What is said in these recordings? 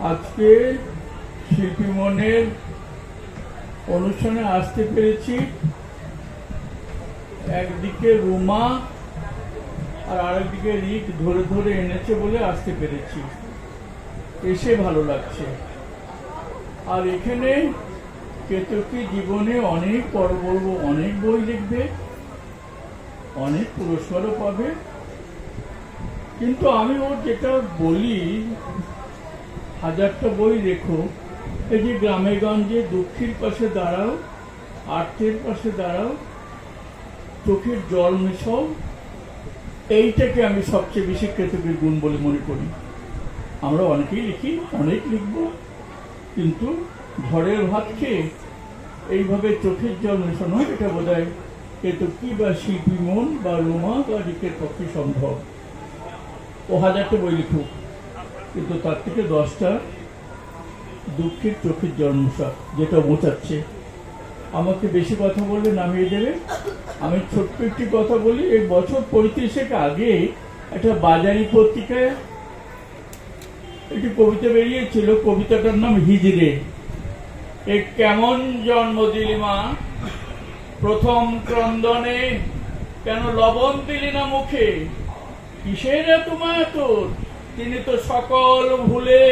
আজকে শিল্পী মনের অনুষ্ঠানে আসতে পেরেছি। একদিকে রুমা আর আরেকদিকে রিক ধরে ধরে এনেছে বলে আসতে পেরেছি, এসে ভালো লাগছে। আর এখানে কেতকী জীবনে অনেক পর্ব, অনেক বই লিখবে, অনেক পুরস্কারও পাবে। কিন্তু আমি ওর যেটা বলি, হাজারটা বই রেখো, এই যে গ্রামে গঞ্জে দুঃখের পাশে দাঁড়াও, আর্থের পাশে দাঁড়াও, চোখের জল মেশাও, এইটাকে আমি সবচেয়ে বেশি কেতকীর গুণ বলে মনে করি। আমরা অনেকেই লিখি, অনেক লিখব, কিন্তু ঘরের ভাত খেয়ে এইভাবে চোখের জল মেশানো, এটা বোধ হয় কেতকী বা শিল্পী মন বা রুমা বা রিকের পক্ষে সম্ভব। ও হাজারটা বই লিখুক, কিন্তু তার থেকে 10টা দুঃখের চোখের জল মোছা, যেটা মোচাচ্ছে। আমাকে বেশি কথা বললে নামিয়ে দেবে। আমি ছোট্ট একটি কথা বলি। এই বছর 35 আগে একটা বাজারি পত্রিকায় একটি কবিতা বেরিয়েছিল, কবিতাটার নাম হিজড়ে। এ কেমন জন্ম দিলি মা, প্রথম ক্রন্দনে কেন লবণ দিলি না মুখে, কিসের এত মায়া তোর, তিনি তো সকল ভুলে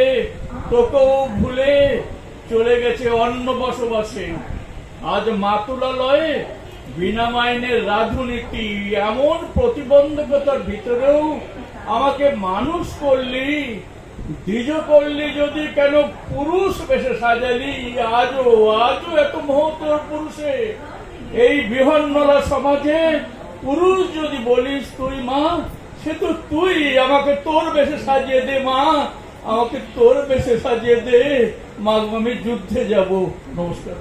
তোকেও ভুলে চলে গেছে অন্য বসবাসে। আজ মাতুলালয়ে বিনা মাইনের রাজনীতি, এমন প্রতিবন্ধকতার ভিতরেও আমাকে মানুষ করলি, দ্বিজ করলি যদি, কেন পুরুষ বেশে সাজালি, আজও এত মহত্তর পুরুষে এই বিহন্নলা সমাজে। পুরুষ যদি বলিস তুই মা, সে তো তুই, আমাকে তোর বেশে সাজিয়ে দে মা, আমাকে তোর বেশে সাজিয়ে দে মা, আমি যুদ্ধে যাব। নমস্কার।